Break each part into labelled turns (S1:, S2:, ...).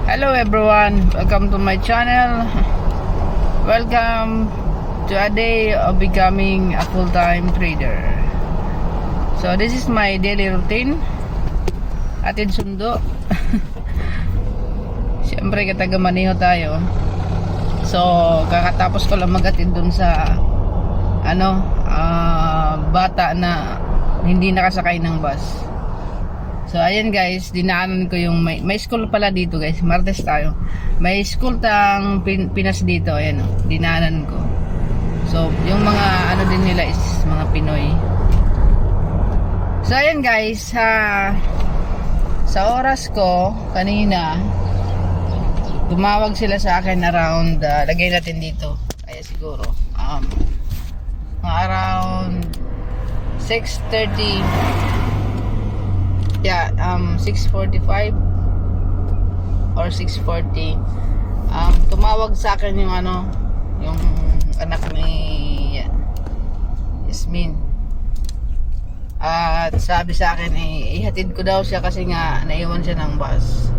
S1: Hello everyone, welcome to my channel. Welcome to a day of becoming a full-time trader. So this is my daily routine. Atid sundo. Siyempre kataga-maneho tayo. So kakatapos ko lang magatid dun sa bata na hindi nakasakay ng bus. So ayan guys, dinaanan ko yung may school pala dito guys. Martes tayo. May school tang Pinas dito, ayan oh, dinaanan ko. So yung mga din nila is mga Pinoy. So ayan guys, sa oras ko kanina tumawag sila sa akin around lagay natin dito. Ay siguro around 6:30. Yeah, 6:45 or 6:40. Tumawag sa akin yung yung anak ni Yasmin. At sabi sa akin ihatid ko daw siya kasi nga naiwan siya ng bus.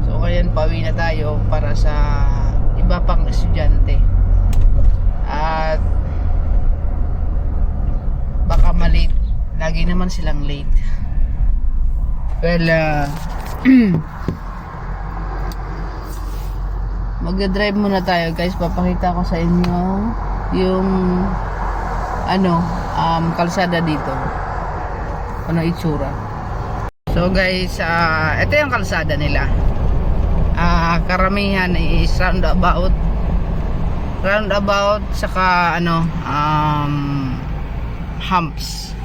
S1: So ngayon pauwi na tayo para sa iba pang estudyante. At baka malate. Lagi naman silang late. Well, mag-drive muna tayo guys. Papakita ko sa inyo yung kalsada dito. Ano itsura. So guys, ito yung kalsada nila. Karamihan is roundabout saka humps.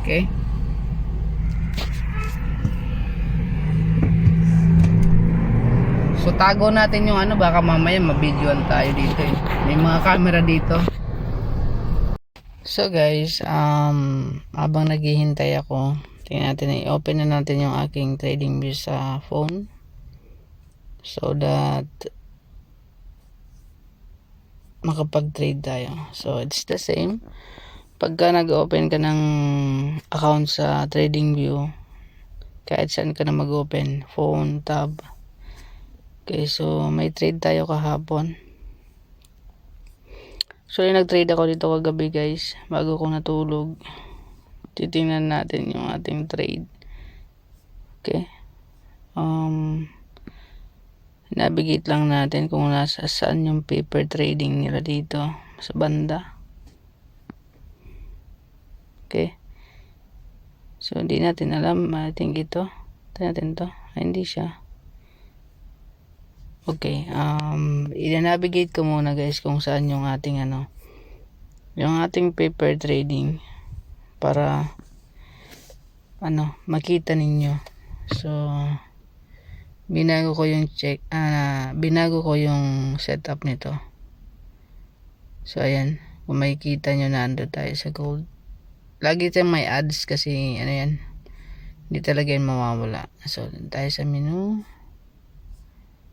S1: Okay. So tago natin yung baka mamaya mabidyoan tayo dito eh. May mga camera dito. So guys, habang naghihintay ako, tingnan natin, i-open na natin yung aking trading view sa phone. So that makapag-trade tayo. So it's the same. Pagka nag-open ka ng account sa trading view, kahit saan ka na mag-open, phone, tab. Okay, so may trade tayo kahapon. So nag-trade ako dito kagabi guys, bago ko natulog. Titingnan natin yung ating trade. Okay. Navigate lang natin kung nasa saan yung paper trading nila dito sa banda. Okay. So hindi natin alam, I think ito. Tignan natin to. Hindi siya. Okay, i-navigate ko muna guys kung saan yung ating yung ating paper trading para makita ninyo. So binago ko yung setup nito. So ayan, kung makikita nyo nando tayo sa gold. Lagi tayong may ads kasi yan, hindi talaga yan mawawala. So tayo sa menu,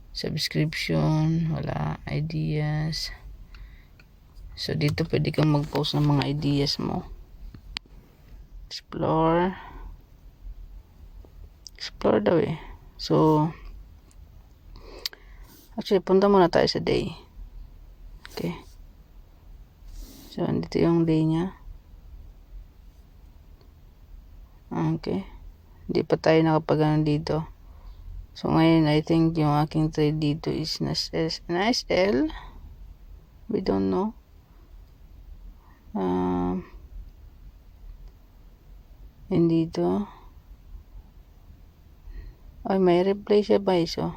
S1: subscription, wala, ideas. So dito pwede kang mag-post ng mga ideas mo. Explore daw eh. So actually punta muna tayo sa day. Okay, so dito yung day nya. Okay, hindi pa tayo nakapag dito. So ngayon I think yung aking trade dito is nice L. We don't know. Hindi to. Ay, may replay siya guys. So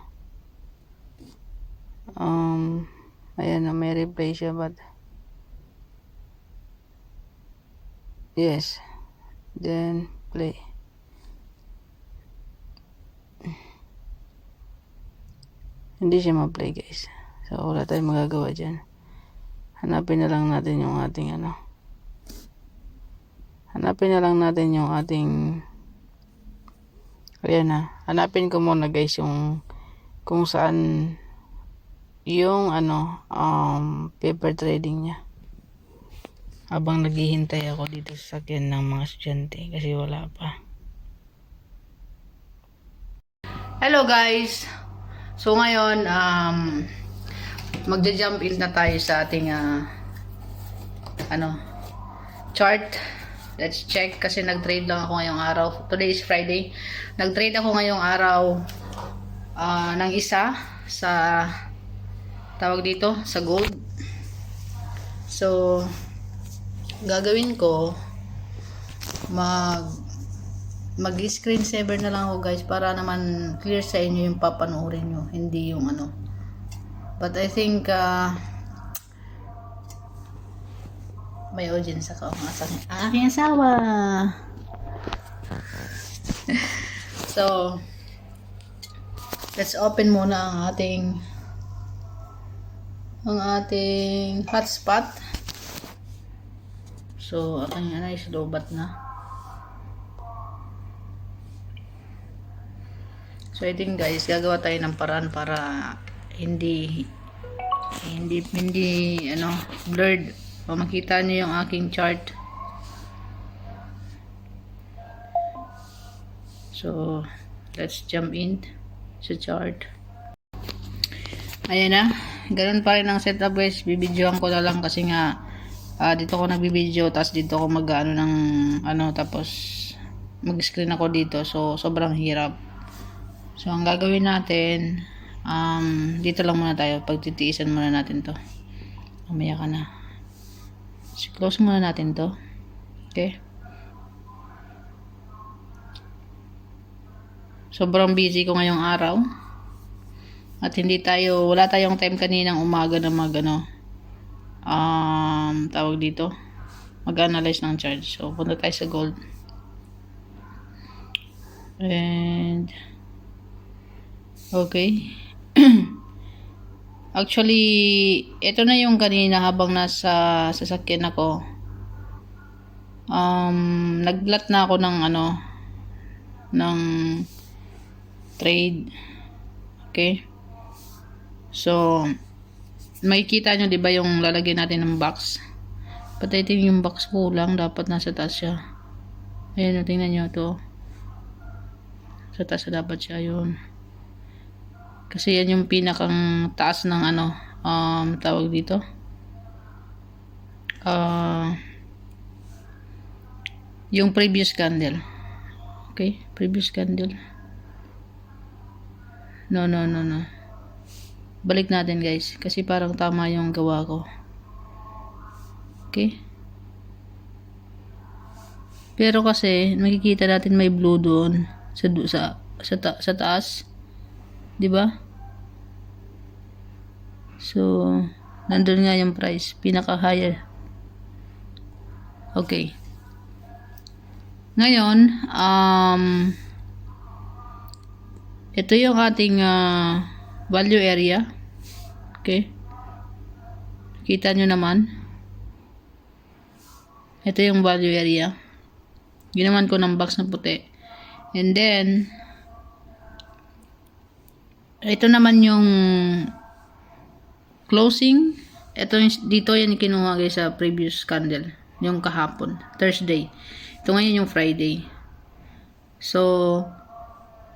S1: ayan na, may replay siya but yes, then play. Hindi siya ma-play guys. So wala tayong magagawa dyan. Hanapin na lang natin yung ating ayan na. Hanapin ko muna guys yung kung saan yung paper trading niya. Habang naghihintay ako dito sa sakyan ng mga estudyante kasi wala pa. Hello guys. So ngayon, magja-jump in na tayo sa ating chart. Let's check kasi nag-trade lang ako ngayong araw. Today is Friday. Nag-trade ako ngayong araw ng isa sa tawag dito sa gold. So gagawin ko mag-screen saver na lang ako guys para naman clear sa inyo yung papanoorin nyo, hindi yung but I think may audience ako ang aking asawa. So let's open muna ang ating hotspot. So aking is lobat na. So I think guys, gagawa tayo ng paraan para hindi blurred o makita niyo yung aking chart. So let's jump in sa chart. Ayan na, ganun pa rin ang setup guys. Bibidyohan ko na lang kasi nga dito ko nagbibideo, tapos dito ko tapos mag-screen ako dito, so sobrang hirap. So ang gagawin natin, dito lang muna tayo, pagtitiisan muna natin to. Mamaya ka na. So, close muna natin to. Okay. Sobrang busy ko ngayong araw. At wala tayong time kaninang umaga na tawag dito, mag-analyze ng chart. So punta tayo sa gold. And okay. Actually, ito na yung kanina habang nasa sasakyan ako. Naglat na ako ng trade. Okay? So, makikita nyo 'di ba yung lalagyan natin ng box? Patayin yung box kulang, dapat nasa taas siya. Ayan, tingnan nyo to. Sa taas dapat siya yun. Kasi yan yung pinakang taas ng tawag dito. Yung previous candle. Okay, previous candle. No. Balik natin guys, kasi parang tama yung gawa ko. Okay. Pero kasi makikita natin may blue doon sa taas. 'Di ba? So, nandun nga yung price, pinaka-higher. Okay. Ngayon, ito yung ating value area. Okay. Kita nyo naman. Ito yung value area. Ginawan ko ng box na puti. And then, ito naman yung closing. Dito yan kinuha guys sa previous candle. Yung kahapon. Thursday. Ito ngayon yung Friday. So,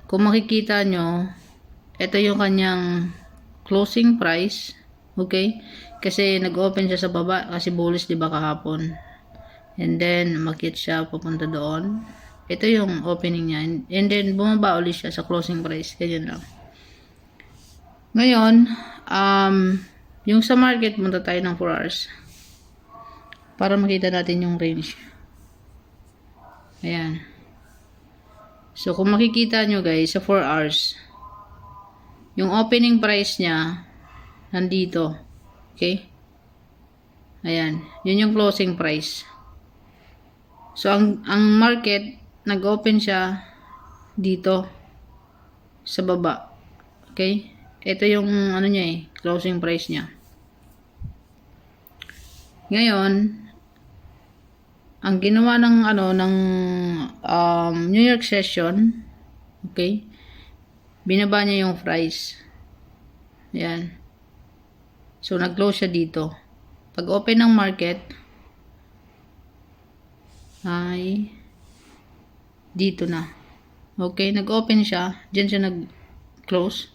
S1: kung makikita nyo, ito yung kanyang closing price. Okay? Kasi nag-open siya sa baba kasi bullish 'di ba kahapon. And then umakyat siya papunta doon. Ito yung opening niya. And then bumaba ulit siya sa closing price. Ganyan lang. Ngayon, yung sa market, punta tayo ng 4 hours. Para makita natin yung range. Ayan. So, kung makikita nyo guys, sa 4 hours, yung opening price niya, nandito. Okay? Ayan. Yun yung closing price. So, ang market, nag-open siya dito, sa baba. Okay? Ito yung, niya closing price niya. Ngayon, ang ginawa ng New York session, okay, binaba niya yung price. Ayan. So, nag-close siya dito. Pag open ng market, ay dito na. Okay, nag-open siya. Diyan siya nag-close.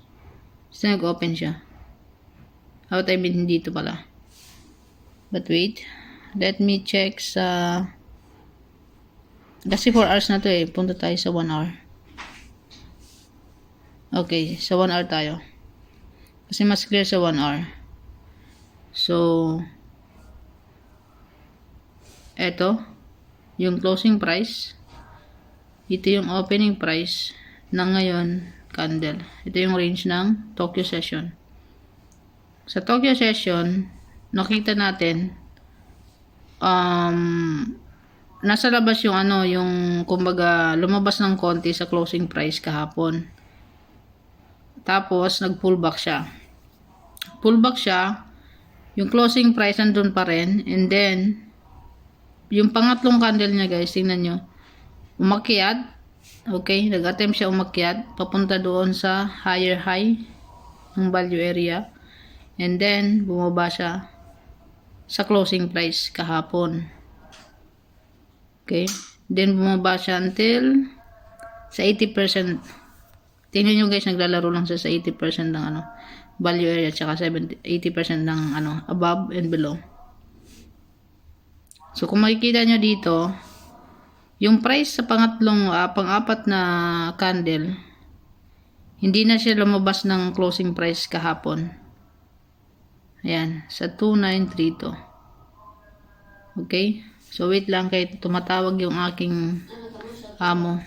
S1: So, nag-open siya. How time in dito pala. But wait. Let me check sa... Kasi 4 hours na to eh. Punta tayo sa 1 hour. Okay, sa 1 hour tayo. Kasi mas clear sa 1 hour. So, eto, yung closing price. Ito yung opening price ng ngayon, candle. Ito yung range ng Tokyo session. Sa Tokyo session, nakita natin, nasa labas yung yung kumbaga lumabas ng konti sa closing price kahapon. Tapos, nag-pullback siya. Pullback siya, yung closing price nandun pa rin, and then, yung pangatlong candle niya guys, tingnan nyo, umakyat, okay, nag-attempt siya umakyat, papunta doon sa higher high, ng value area, and then, bumaba siya sa closing price kahapon. Okay, then bumaba siya until sa 80%. Tingnan nyo guys, naglalaro lang siya sa 80% ng value area, tsaka 80% ng above and below. So, kung makikita nyo dito, yung price sa pang-apat na candle, hindi na siya lumabas ng closing price kahapon. Ayan, sa 2932. Okay? So, wait lang kay tumatawag yung aking amo.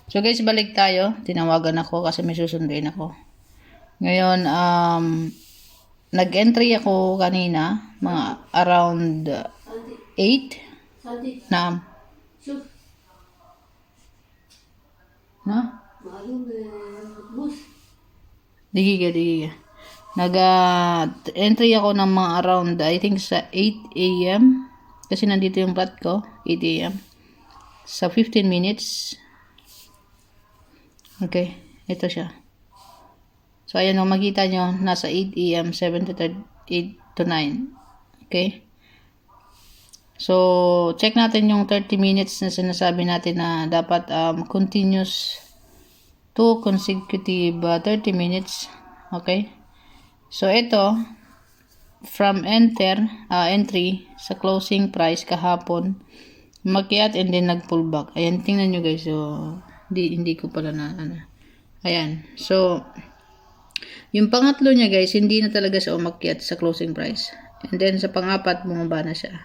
S1: So, guys, balik tayo. Tinawagan ako kasi may susunduin ako. Ngayon, nag-entry ako kanina, mga around 8. Naam. Na? Digiga. Nag-entry ako ng mga around, I think sa 8 a.m. Kasi nandito yung plot ko, 8 a.m. Sa 15 minutes. Okay, ito siya. So, ayan o, makita nyo, nasa 8 a.m., 7 to 8 to 9. Okay? So, check natin yung 30 minutes na sinasabi natin na dapat continuous to consecutive 30 minutes. Okay? So, ito, from entry sa closing price kahapon, makiat and then nag-pullback. Ayan, tingnan nyo guys. So, hindi ko pala na, Ayan. So, yung pangatlo niya guys, hindi na talaga siya umakyat sa closing price. And then sa pang-apat, bumaba na siya.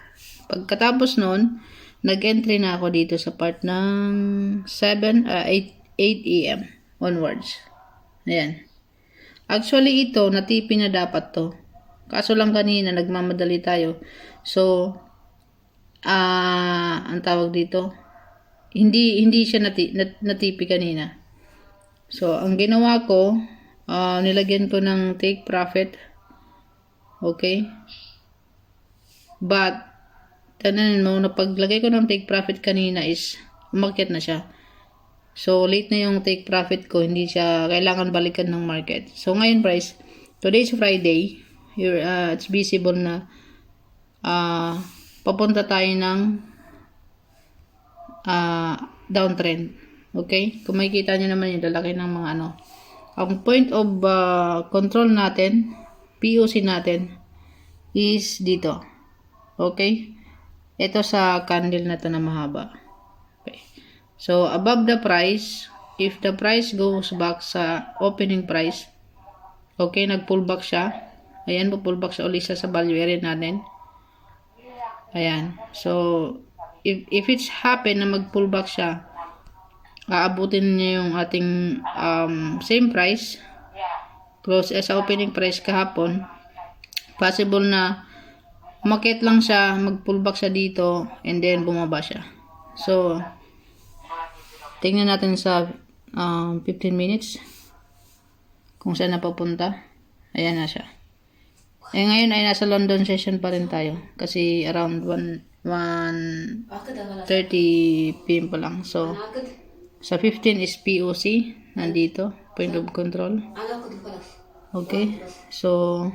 S1: Pagkatapos nun, nag-entry na ako dito sa part ng 8 a.m. onwards. Ayan. Actually ito, natipi na dapat to. Kaso lang kanina, nagmamadali tayo. So, ang tawag dito, hindi siya natipi kanina. So, ang ginawa ko, nilagyan ko ng take profit. Okay? But, tanan mo, napaglagay ko ng take profit kanina is, umakyat na siya. So, late na yung take profit ko. Hindi siya, kailangan balikan ng market. So, ngayon price, today's Friday, it's visible na, papunta tayo ng, downtrend. Okay? Kung makikita nyo naman yung lalaki ng mga ang point of control natin, POC natin, is dito. Okay? Ito sa candle na to na mahaba. Okay. So, above the price, if the price goes back sa opening price, okay, nag-pullback siya. Ayan, pullback siya ulit sa value area natin. Ayan. So, if it's happen na mag-pullback siya, aabutin niya yung ating same price, close sa opening price kahapon. Possible na umakyat lang siya, mag-pullback siya dito, and then bumaba siya. So, tingnan natin sa 15 minutes kung saan napapunta. Ayan na siya. Ngayon ay nasa London session pa rin tayo kasi around 1:30 p.m. pa lang. So, sa 15 is POC, nandito, point of control. Okay, so,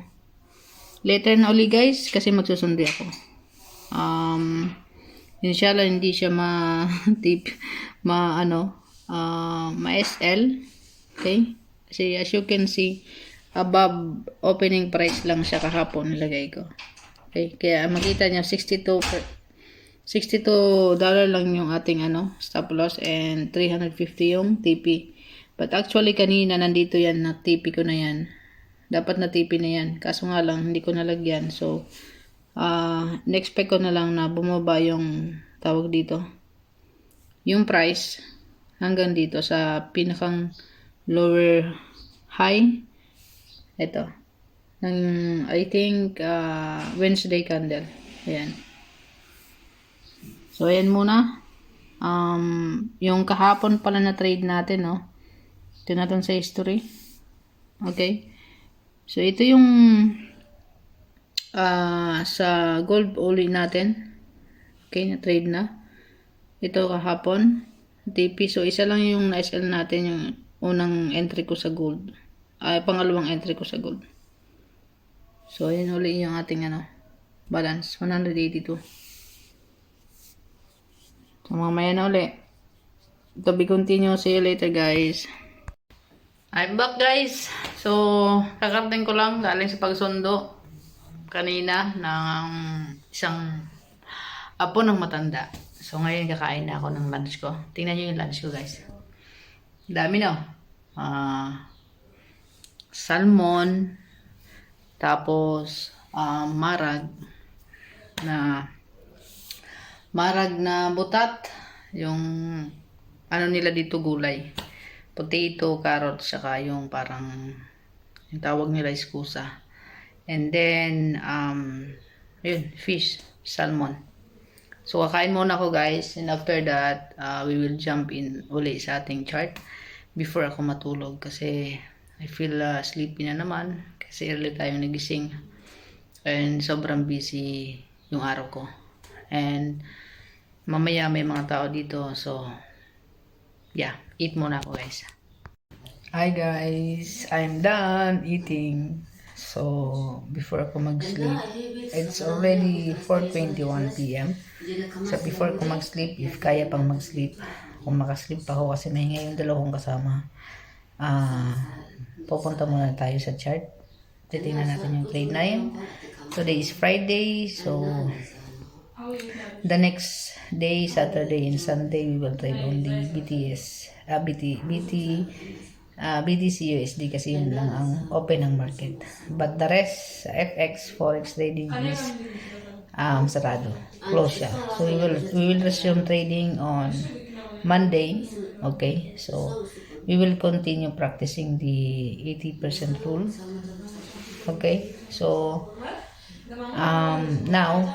S1: later na uli guys, kasi magsusundi ako. Inshallah, hindi siya ma-SL, okay? Kasi as you can see, above opening price lang siya kahapon nilagay ko. Okay, kaya makita niyo 62 dollar lang yung ating stop loss and 350 yung TP. But actually kanina nandito yan na TP ko na yan. Dapat na TP na yan. Kaso nga lang hindi ko nalagyan. So next-expect ko na lang na bumaba yung tawag dito. Yung price hanggang dito sa pinakang lower high. Ito. Ng I think Wednesday candle. Ayan. So, ayan muna. Yung kahapon pala na trade natin, no? Ito natin sa history. Okay. So, ito yung sa gold uli natin. Okay, na trade na. Ito kahapon. TP. So, isa lang yung na-SL natin, yung unang entry ko sa gold. Pangalawang entry ko sa gold. So, ayan uli yung ating balance. 182. So, mamaya na uli. To be continue. See you later, guys. I'm back, guys. So, kakarating ko lang galing sa pagsundo kanina ng isang apo ng matanda. So, ngayon kakain na ako ng lunch ko. Tingnan nyo yung lunch ko, guys. Dami, no? Salmon. Tapos, marag na butat, yung nila dito gulay, potato, carrot, saka yung parang yung tawag nila iskusa, and then yun, fish, salmon. So kakain muna ako, guys, and after that we will jump in uli sa ating chart before ako matulog kasi I feel sleepy na naman kasi early tayong nagising and sobrang busy yung araw ko. And mamaya may mga tao dito. So, yeah. Eat muna ako, guys. Hi, guys. I'm done eating. So, before ako mag-sleep, it's already 4:21 p.m. So, before ako mag-sleep, if kaya pang mag-sleep, kung makasleep pa ako kasi may ngayon dalawang kasama, pupunta muna tayo sa chart. Titingnan natin yung trade 9. Today is Friday. So, the next day, Saturday and Sunday, we will trade only BTC USD kasi yun lang ang open ng market. But the rest, FX, Forex trading is sarado. Close siya. So, we will resume trading on Monday. Okay? So, we will continue practicing the 80% rule. Okay? So, now,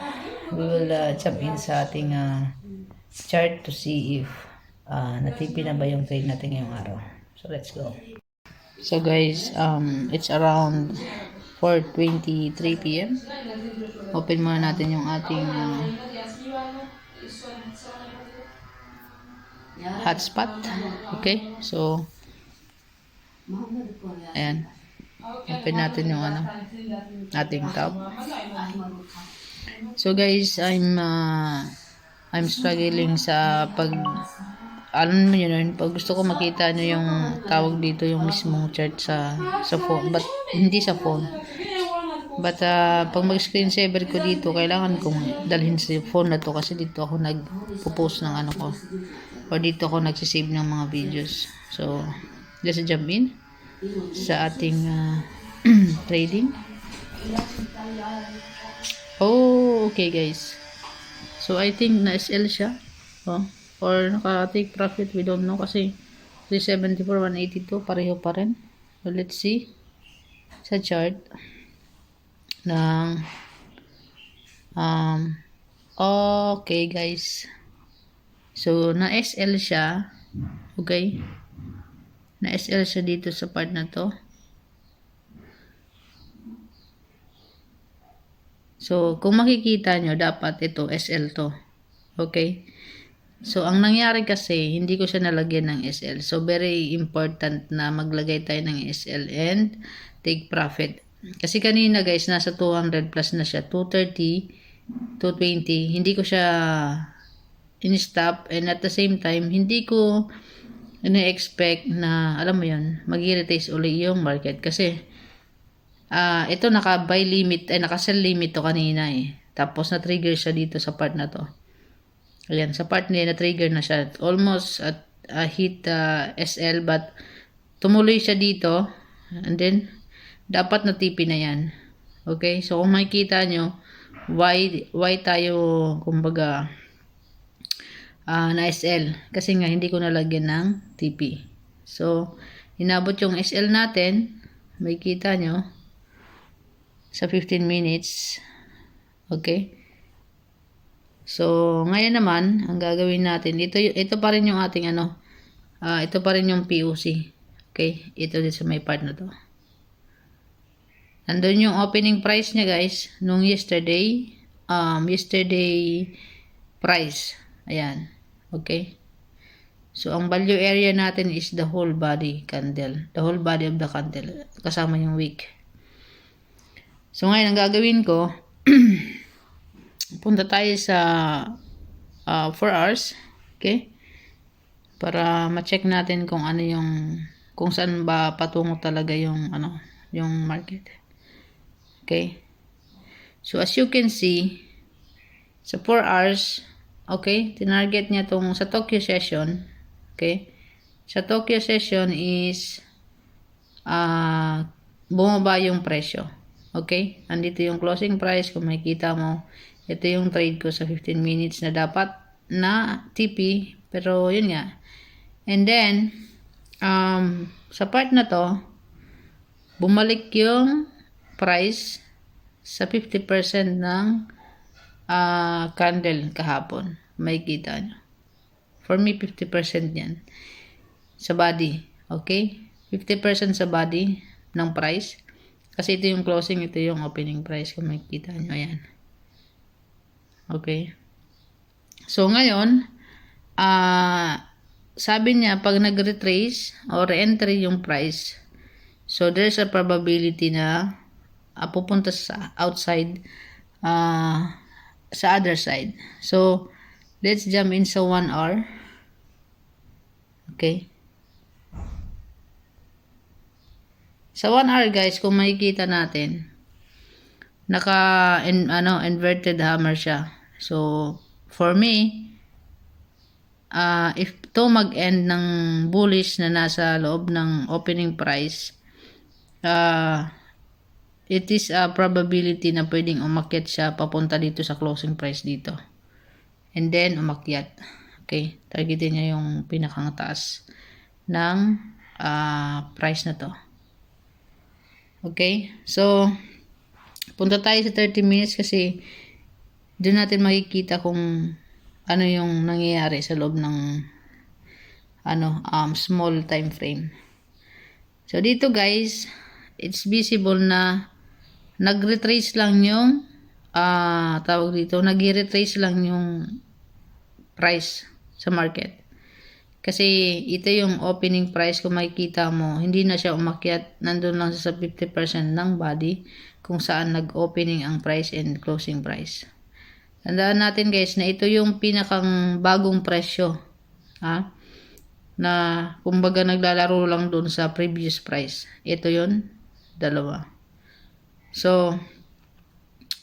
S1: we will jump in sa ating chart to see if natipi na ba yung trade natin ngayong araw. So, let's go. So, guys, it's around 4:23 p.m. Open muna natin yung ating hotspot. Okay? So, ayan. Open natin yung ating tab. So guys, I'm struggling sa alam mo yun, pag gusto ko makita nyo yung tawag dito, yung mismong chart sa phone, but hindi sa phone. But pag mag-screen saver ko dito, kailangan kong dalhin sa phone na to kasi dito ako nagpo-post ng ko. O dito ako nagsisave ng mga videos. So, just jump in sa ating trading. Oh, okay, guys. So, I think na-SL siya. Or naka-take profit. We don't know kasi 374, 182. Pareho pa rin. So, let's see. Sa chart. Ng okay, guys. So, na-SL siya. Okay. Na-SL siya dito sa part na to. So, kung makikita nyo, dapat ito, SL to. Okay? So, ang nangyari kasi, hindi ko siya nalagyan ng SL. So, very important na maglagay tayo ng SL and take profit. Kasi kanina, guys, nasa 200 plus na siya. 230, 220. Hindi ko siya in-stop. And at the same time, hindi ko ini-expect na, alam mo yun, mag-retest uli yung market. Kasi, ito naka-buy limit, naka-sell limit to kanina eh. Tapos na-trigger siya dito sa part na to. Ayan, sa part niya, na-trigger na siya. Almost at hit SL, but tumuloy siya dito. And then, dapat na TP na yan. Okay? So, kung makikita nyo, why tayo, kumbaga, na SL? Kasi nga, hindi ko nalagyan ng TP. So, inabot yung SL natin. Makikita nyo, sa 15 minutes. Okay? So, ngayon naman, ang gagawin natin, ito pa rin yung ating ito pa rin yung POC. Okay? Ito din sa may part na to. Nandun yung opening price niya guys, nung yesterday price. Ayan. Okay? So, ang value area natin is the whole body candle. The whole body of the candle. Kasama yung wick. So, ngayon, ang gagawin ko, punta tayo sa 4 hours. Okay? Para ma-check natin kung ano yung, kung saan ba patungo talaga yung, yung market. Okay? So, as you can see, sa 4 hours, okay, tinarget niya tong sa Tokyo session. Okay? Sa Tokyo session is, bumaba yung presyo. Okay? Andito yung closing price. Kung makikita mo, ito yung trade ko sa 15 minutes na dapat na TP. Pero, yun nga. And then, sa part na to, bumalik yung price sa 50% ng candle kahapon. Makikita nyo. For me, 50% yan. Sa body. Okay? 50% sa body ng price. Kasi ito yung closing, ito yung opening price. Kung makikita nyo. Ayan. Okay? So, ngayon, sabi niya, pag nag-retrace or re-entry yung price, so there's a probability na pupunta sa outside, sa other side. So, let's jump in sa 1 hour. Okay? Sa 1 hour guys, kung makikita natin, inverted hammer siya. So, for me, if to mag-end ng bullish na nasa loob ng opening price, it is a probability na pwedeng umakyat siya papunta dito sa closing price dito. And then, umakyat. Okay? Targetin niya yung pinakang taas ng price na to. Okay? So, punta tayo sa 30 minutes kasi doon natin makikita kung ano yung nangyayari sa loob ng small time frame. So, dito guys, it's visible na nag-retrace lang yung tawag dito, nag-retrace lang yung price sa market. Kasi ito yung opening price, kung makikita mo, hindi na siya umakyat, nandun lang sa 50% ng body kung saan nag-opening ang price and closing price. Tandaan natin guys na ito yung pinakang bagong presyo. Na kumbaga naglalaro lang dun sa previous price. Ito yun, dalawa. So,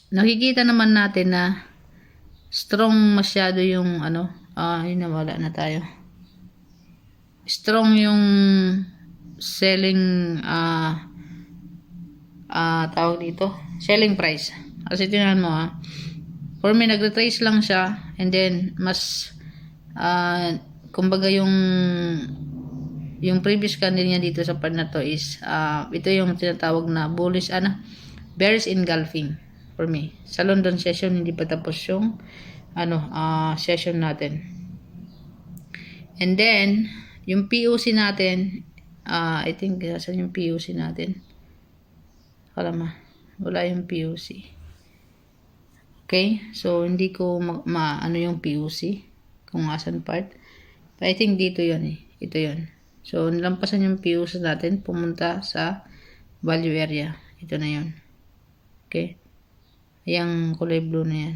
S1: nakikita naman natin na strong masyado yung yun na, wala na tayo. Strong yung selling tawag dito, selling price. Kasi tingnan mo for me, nag-retrace lang siya and then mas kumbaga yung previous candle niya dito sa part na to is ito yung tinatawag na bullish bearish engulfing for me. Sa London session hindi pa tapos yung session natin. And then yung POC natin, I think saan yung POC natin? Wala yung POC. Okay? So, hindi ko yung POC. Kung asan part. But I think dito yun Ito yun. So, nilampasan yung POC natin. Pumunta sa value area. Ito na yun. Okay? Yung kulay blue na yan.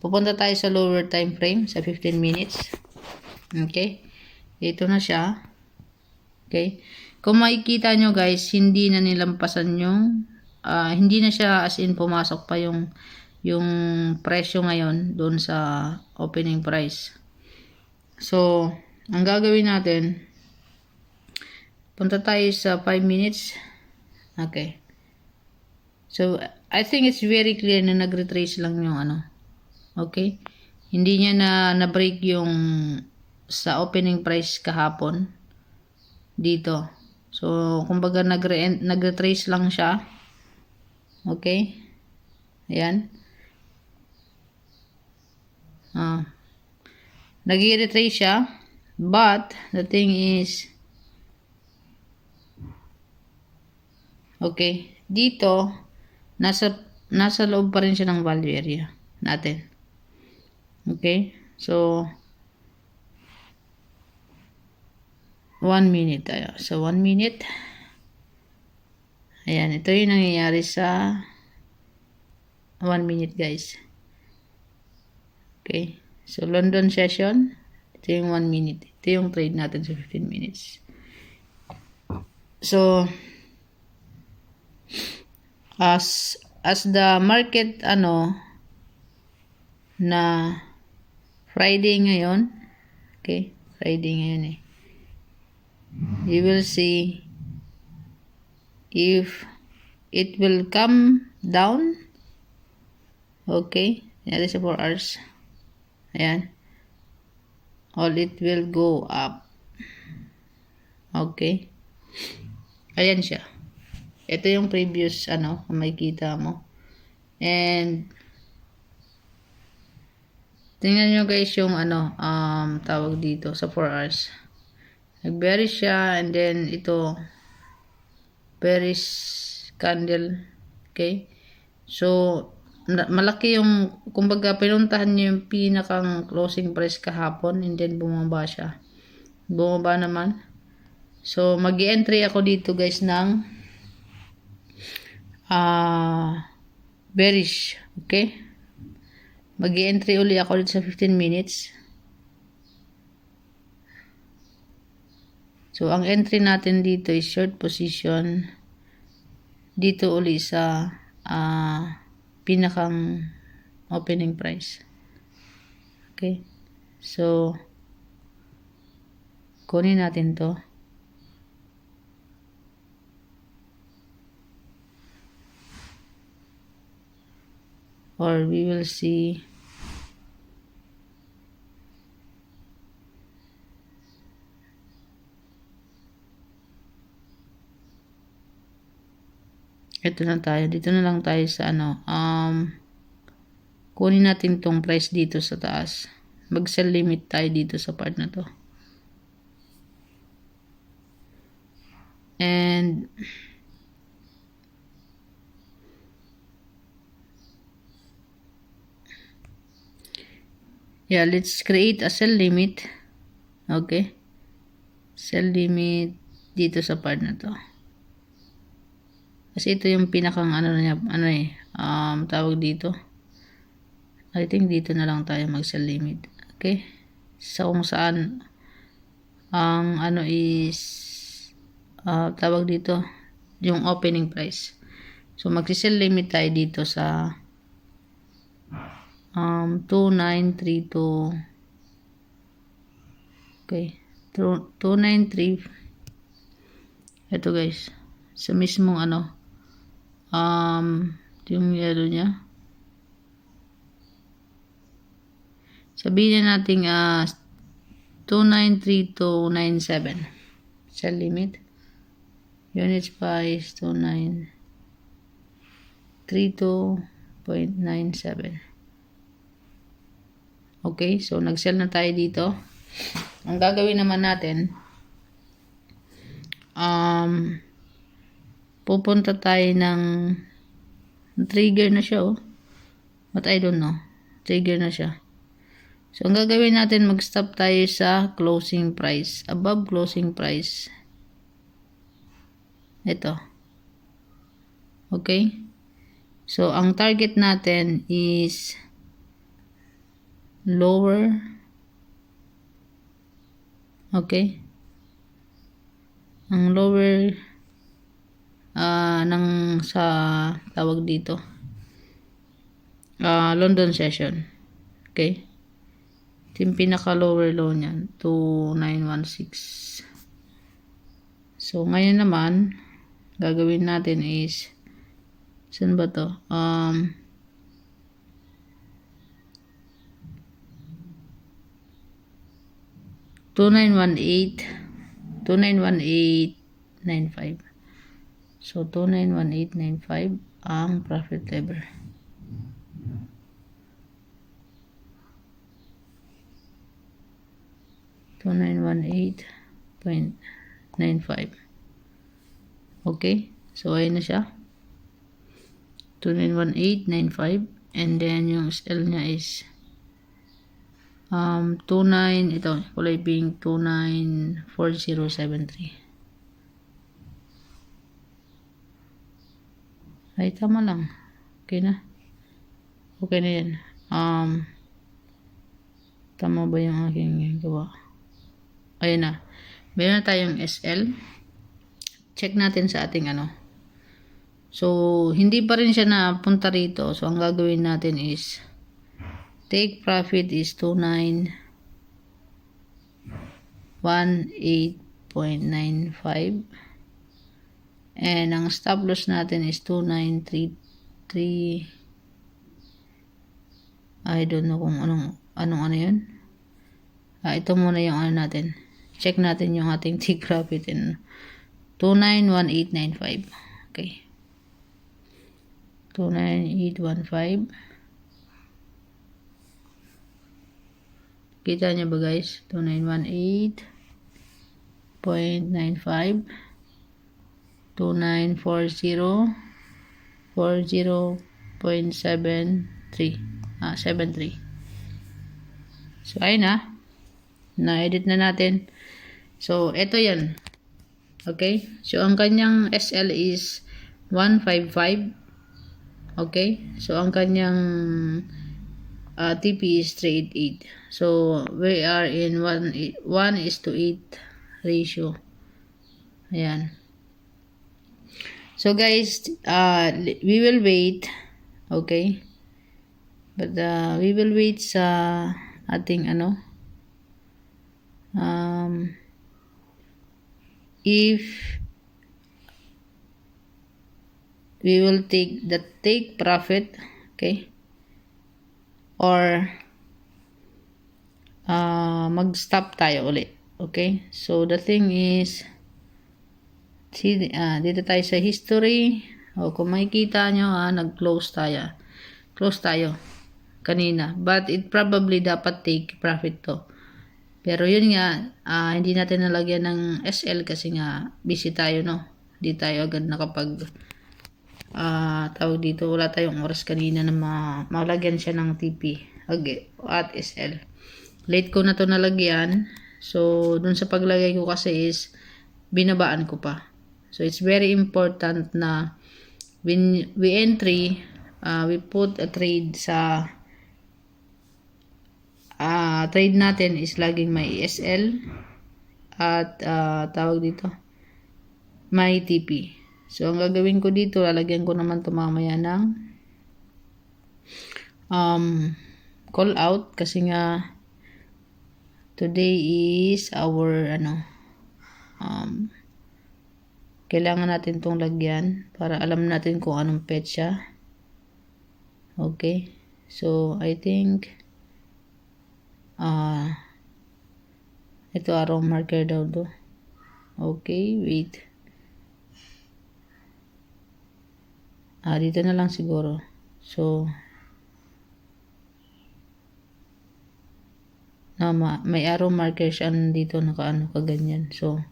S1: Pupunta tayo sa lower time frame. Sa 15 minutes. Okay? Ito na siya. Okay? Kung makikita nyo guys, hindi na nilampasan yung, hindi na siya as in pumasok pa yung presyo ngayon doon sa opening price. So, ang gagawin natin, punta tayo sa 5 minutes. Okay. So, I think it's very clear na nag-retrace lang yung ano. Okay? Hindi niya na-break yung sa opening price kahapon dito. So, kumbaga nag-retrace lang siya. Okay? Ayan. Nag-retrace siya. But, the thing is, okay, dito, nasa loob pa rin siya ng value area natin. Okay? So, 1 minute tayo. So, 1 minute. Ayan, ito yung nangyayari sa 1 minute guys. Okay? So, London session. Ito yung 1 minute. Ito yung trade natin sa 15 minutes. So, as the market, na Friday ngayon, okay? Friday ngayon eh. You will see if it will come down. Okay? Yan sa 4 hours. Ayan. Or it will go up. Okay? Ayan siya. Ito yung previous, kung makikita mo. And, tingnan nyo guys yung, tawag dito sa 4 hours. Nag-bearish siya, and then, ito, bearish candle. Okay? So, malaki yung, kumbaga, pinuntahan niya yung pinakang closing price kahapon, and then, bumaba siya. Bumaba naman. So, mag-i-entry ako dito guys ng bearish. Okay? Mag-i-entry uli ako dito sa 15 minutes. So, ang entry natin dito is short position. Dito uli sa pinakang opening price. Okay? So, kunin natin to. Or we will see ito na tayo. Dito na lang tayo sa kunin natin tong price dito sa taas. Mag-sell limit tayo dito sa part na to. And yeah, let's create a sell limit. Okay? Sell limit dito sa part na to. Kasi ito yung pinakang tawag dito. I think dito na lang tayo mag-sell limit. Okay? So, kung saan ang is tawag dito yung opening price. So, mag-sell limit tayo dito sa 2932. Okay. 293. Ito guys. Sa mismong yung yellow niya. Sabihin na natin 293297. Sell limit. Units price 2932.97. Okay, so nag-sell na tayo dito. Ang gagawin naman natin, pupunta tayo ng trigger na siya, but I don't know. Trigger na siya. So, ang gagawin natin, mag-stop tayo sa closing price. Above closing price. Ito. Okay? So, ang target natin is lower. Okay? ang lower ng sa tawag dito London session. Okay, ito yung pinaka lower low niyan, 2916. So ngayon naman gagawin natin is, saan ba to, 2918.95. So 2918.95 ang profit level. $2918.95. Okay, so ayun na siya, 2918.95, and then yung SL niya is 29, ito kulay pink, 294073. Ay, tama lang. Okay na. Okay na yan. Tama ba yung aking gawa? Ayun na. Meron na tayong SL. Check natin sa ating ano. So, hindi pa rin siya napunta rito. So, ang gagawin natin is, take profit is 2918.95. And ang stop loss natin is 2933. I don't know kung anong ano yun. Ito muna yung ano natin. Check natin yung ating take profit in 291895. Okay. 29815. Kita nyo ba guys? 2918.95. 2940.73. So ayun na. Na-edit na natin. So ito yan. Okay? So ang kanyang SL is 155. Okay? So ang kanyang TP is 388. So we are in 1:8 ratio. Ayan. So guys, we will wait. Okay? But we will wait sa ating ano, if we will take profit, okay, or mag-stop tayo ulit. Okay? So the thing is, dito tayo sa history. Kung makikita nyo, nag-close tayo. Close tayo kanina. But it probably dapat take profit to. Pero yun nga, hindi natin nalagyan ng SL kasi nga busy tayo, no? Hindi tayo agad nakapag tawag dito. Wala tayong oras kanina na malagyan siya ng TP at SL. Late ko na to nalagyan. So, dun sa paglagay ko kasi is binabaan ko pa. So, it's very important na when we entry, we put a trade sa trade natin is laging may SL at tawag dito, may TP. So, ang gagawin ko dito, lalagyan ko naman ito mamaya ng call out kasi nga today is our kailangan natin itong lagyan para alam natin kung anong petsa. Okay. So, I think ito arrow marker daw to. Okay, wait. Dito na lang siguro. So, may arrow marker siya dito nakaano kaganyan. So,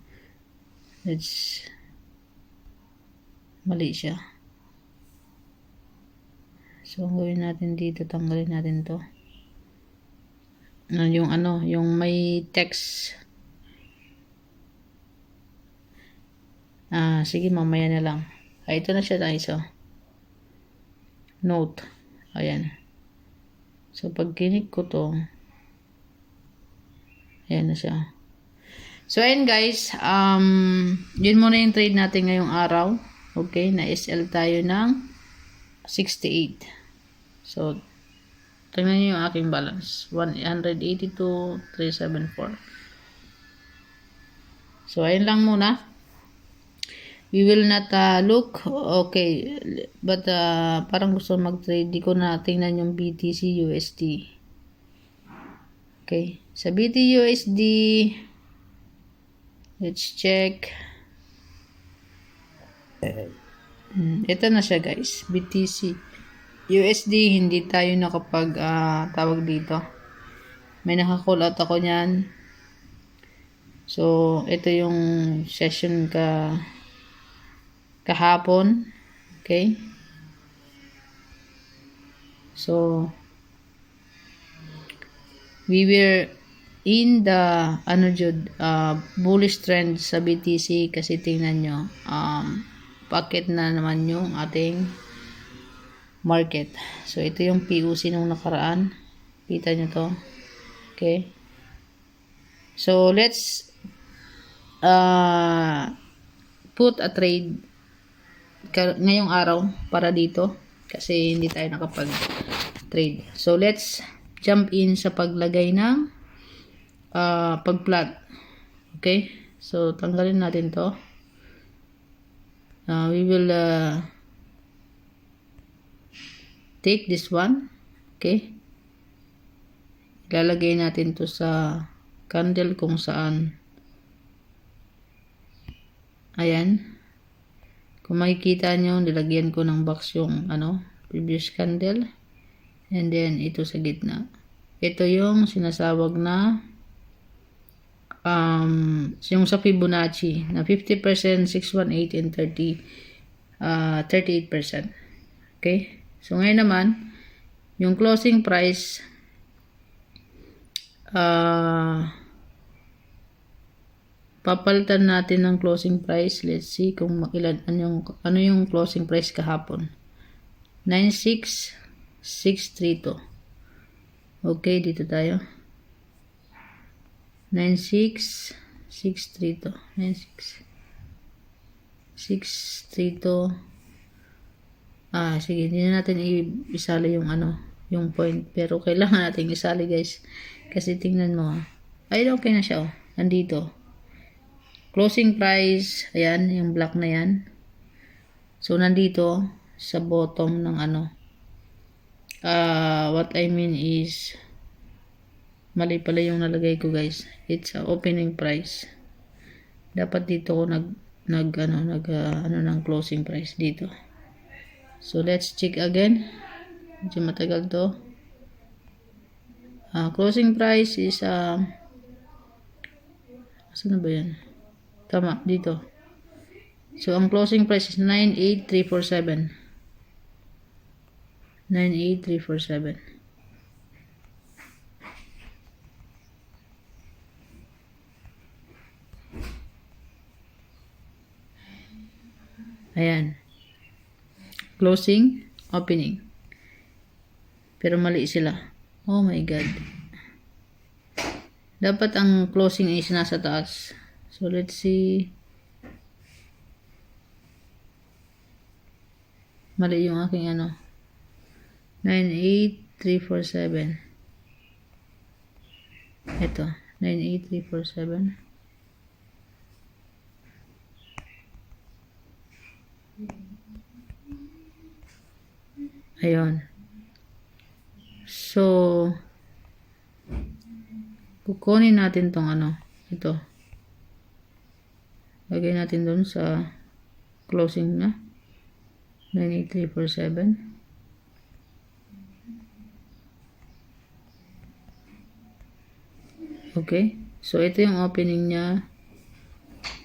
S1: let's mali siya. So, ang gawin natin dito, tanggalin natin to. Yung may text. Sige, mamaya na lang. Ito na siya guys, note. Ayan. So, pag kinik ko to, ayan na siya. So, ayun guys, yun muna yung trade natin ngayong araw. Okay, na SL tayo ng 68. So, tingnan nyo yung aking balance. 182,374. So, ayun lang muna. We will not look. Okay. But, parang gusto mag-trade. Di ko na tingnan yung BTC USD. Okay. Sa BTC USD, let's check. Ito na siya guys, BTC USD, hindi tayo nakapag tawag dito, may naka-call out ako nyan. So ito yung session kahapon. Okay, so we were in the bullish trend sa BTC kasi tingnan nyo, packet na naman yung ating market. So ito yung PUC nung nakaraan, kita nyo to. Okay, so let's put a trade ngayong araw para dito kasi hindi tayo nakapag trade. So let's jump in sa paglagay ng pag-plot. Okay, so tanggalin natin to. We will take this one. Okay, ilalagay natin to sa candle kung saan, ayan, kung makikita nyo, nilagyan ko ng box yung previous candle, and then ito sa gitna. Ito yung sinasawag na yung sa Fibonacci na 50%, 618, and 38%. Okay, so ngayon naman yung closing price, papalitan natin ng closing price. Let's see kung makilan ano yung closing price kahapon. 96,632. Okay, dito tayo. 96,632. 96,632. Sige, hindi na natin isali yung yung point, pero kailangan natin isali guys kasi tingnan mo ay okay na siya nandito. Closing price, ayan, yung black na yan. So nandito sa bottom ng what I mean is mali pala yung nalagay ko guys. It's opening price. Dapat dito ko ng closing price dito. So let's check again. Medyo matagal to. Closing price is saan na ba yan? Tama, dito. So ang closing price is 98,347. 98,347. Ayan. Closing, opening. Pero mali sila. Oh my God. Dapat ang closing is nasa taas. So let's see. Mali yung aking 98,347. Ito, 98,347. Ayun. So, kukunin natin tong ito. Lagay natin doon sa closing na 98,347. Okay. So, ito yung opening niya.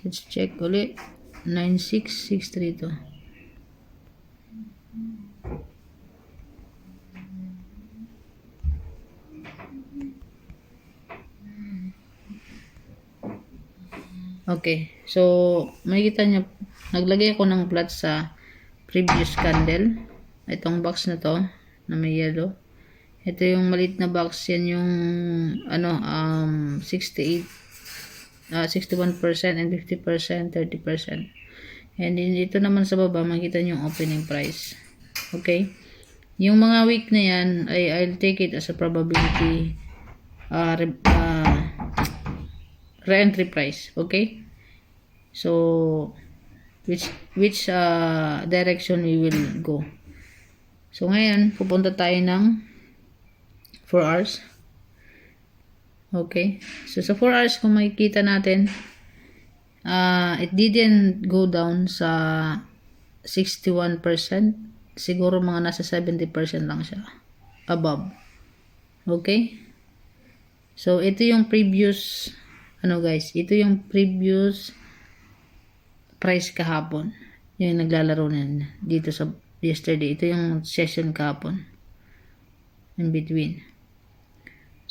S1: Let's check ulit. 96,632. Okay. So, makikita niyo, naglagay ako ng plot sa previous candle. Itong box na to, na may yellow. Ito yung maliit na box. Yan yung 68 61% and 50%, 30%. And then dito naman sa baba, makita nyo yung opening price. Okay? Yung mga week na yan, I'll take it as a probability re-entry price. Okay? So, which direction we will go. So, ngayon, pupunta tayo ng 4 hours. Okay? So, sa 4 hours, kung makikita natin, it didn't go down sa 61%. Siguro mga nasa 70% lang siya. Above. Okay? So, ito yung previous, guys, ito yung previous price kahapon. Yung naglalaro na dito sa yesterday. Ito yung session kahapon. In between.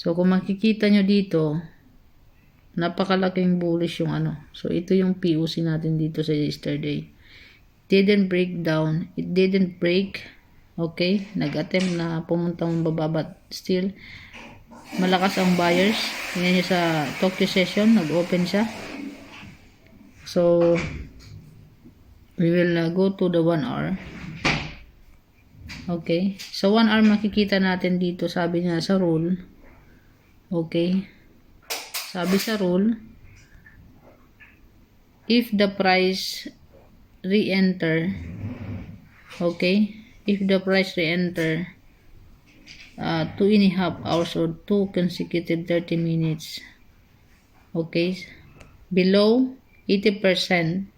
S1: So, kung makikita nyo dito, napakalaking bullish yung So, ito yung POC natin dito sa yesterday. Didn't break down. It didn't break. Okay? Nag-attempt na pumunta ng baba, but still, malakas ang buyers. Tingnan nyo sa Tokyo session, nag-open siya. So, we will go to the 1 hour. Okay? Sa 1 hour, makikita natin dito, sabi niya sa rule. Okay? Sabi sa rule, if the price re-enter, okay? If the price re-enter 2.5 hours or 2 consecutive 30 minutes, okay? Below 80%,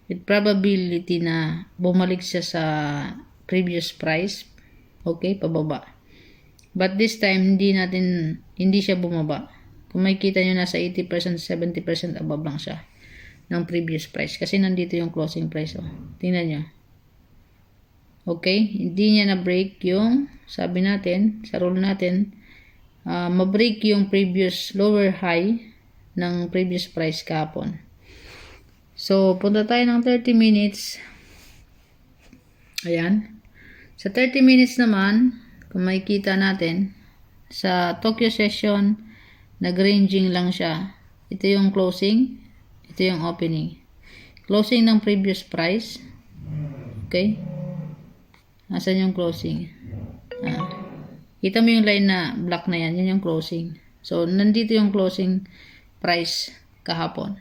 S1: with probability na bumalik siya sa previous price, okay, pababa. But this time, hindi siya bumaba. Kung makikita nyo, nasa 80%, 70% above lang siya ng previous price. Kasi nandito yung closing price. Tingnan nyo. Okay? Hindi niya na-break yung, sabi natin, sa rule natin, ma-break yung previous lower high ng previous price kahapon. So, punta tayo ng 30 minutes. Ayan. Sa 30 minutes naman, kung makikita natin, sa Tokyo session, nag-ranging lang siya. Ito yung closing, ito yung opening. Closing ng previous price. Okay? Nasaan yung closing? Kita mo yung line na black na yan, yun yung closing. So, nandito yung closing price kahapon.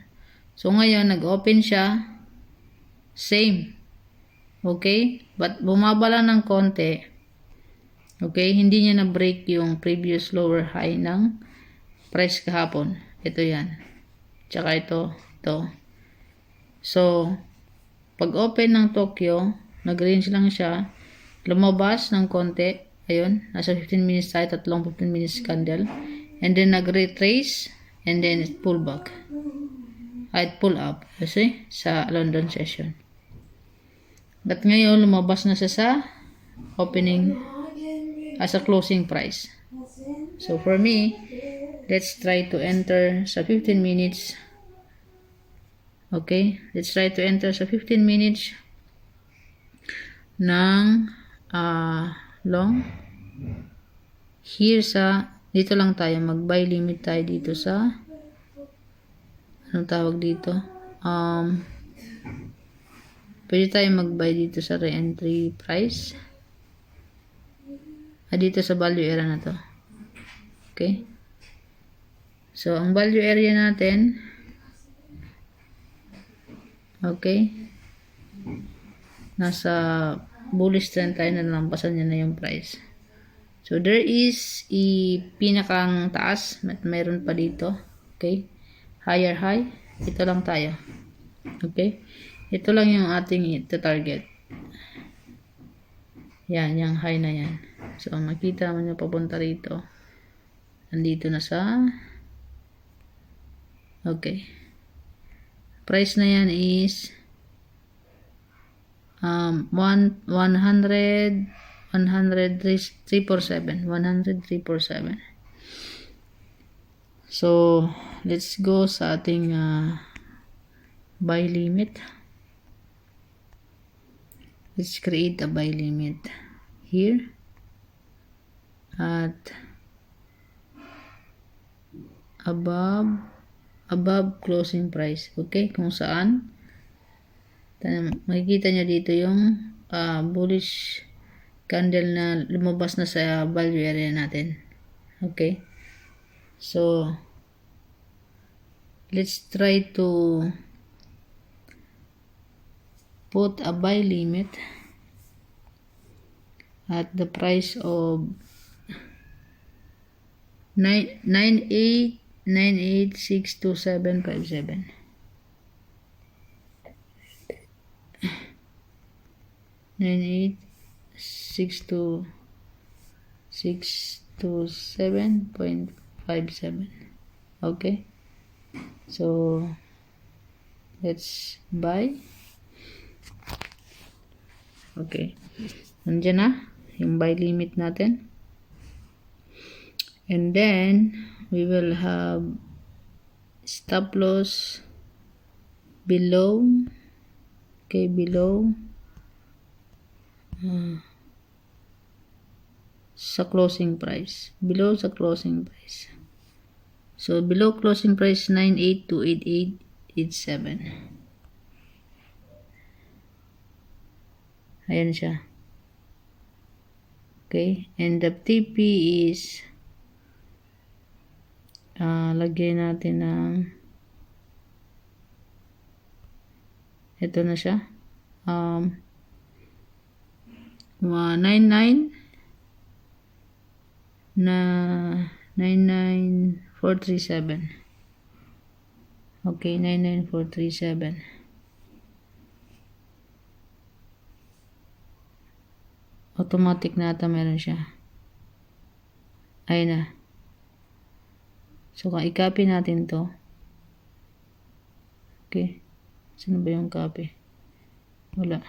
S1: So, ngayon, nag-open siya. Same. Okay? But, bumaba lang ng konti. Okay? Hindi niya na-break yung previous lower high ng price kahapon. Ito yan. Tsaka ito. So, pag open ng Tokyo, nag-range lang siya. Lumabas ng konti. Ayun. Nasa 15 minutes tayo. Tatlong 15 minutes candle. And then, nag-retrace. And then, it pull back. It pull up. Kasi, sa London session. But ngayon, lumabas na siya sa opening as a closing price. So, for me, let's try to enter sa 15 minutes. Okay? Let's try to enter sa 15 minutes ng long. Here dito lang tayo. Mag-buy limit tayo dito sa anong tawag dito? Pwede tayo mag-buy dito sa re-entry price. Dito sa value area na to. Okay? So, ang value area natin, okay, nasa bullish trend tayo, nalampasan niya na yung price. So, there is pinakang taas, mayroon pa dito, okay, higher high, ito lang tayo, okay, ito lang yung ating target, yan, yung high na yan. So, makita mo nyo papunta rito, nandito na sa okay. Price na yan is 100,347. So, let's go sa ating buy limit. Let's create a buy limit here at above above closing price. Okay, kung saan makikita nyo dito yung bullish candle na lumabas na sa value area natin. Okay, so let's try to put a buy limit at the price of 98,627.57. 98,627.57. Okay, so let's buy. Okay, nandiyan na yung buy limit natin, and then we will have stop loss below, okay, below sa closing price, below sa closing price. So below closing price 98,288.87. Ayan siya. Okay, and the TP is lagyan natin ng ito na siya, 99 na 99437. Okay, 99437. Automatic na ata meron siya. Ayun na. So, i-copy natin to. Okay. Saan ba yung copy? Wala.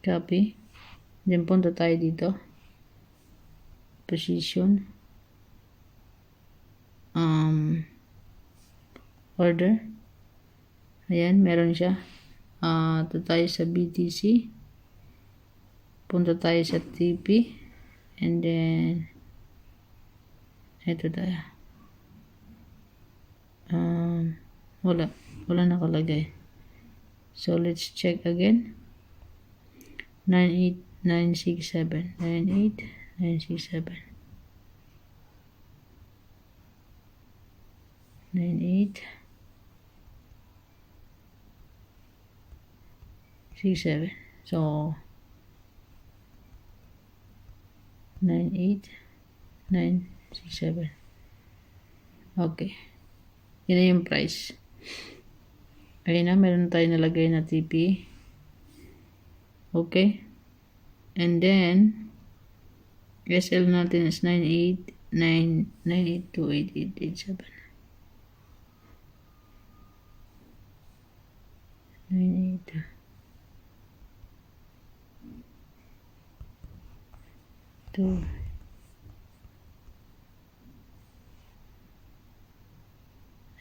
S1: Copy. Then, punta tayo dito. Position. Order. Ayan, meron siya. Ito tayo sa BTC. Punta tayo sa TP. And then, ito tayo. Wala nakalagay. So, let's check again. 98967. 98967. 9867. So 98967. Okay. Yun na yung price. Ayun na, meron tayo nalagay na TP. Okay. And then SL natin is 98,288.87. 98.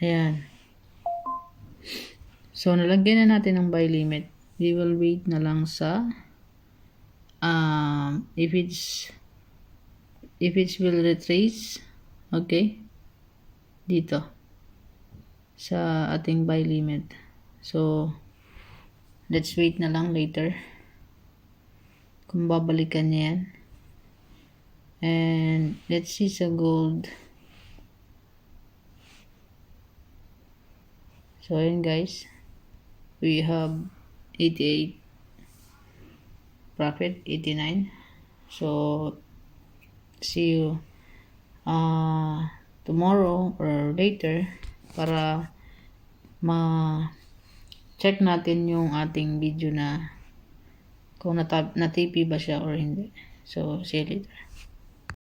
S1: Ayan. So, nalagyan na natin ang buy limit. We will wait na lang sa if it will retrace, okay, dito sa ating buy limit. So, let's wait na lang later kung babalikan niya yan. And let's see sa gold. So, ayun guys, we have 88 profit, 89. So, see you tomorrow or later para ma-check natin yung ating video na kung na-TP ba siya or hindi. So, see you later.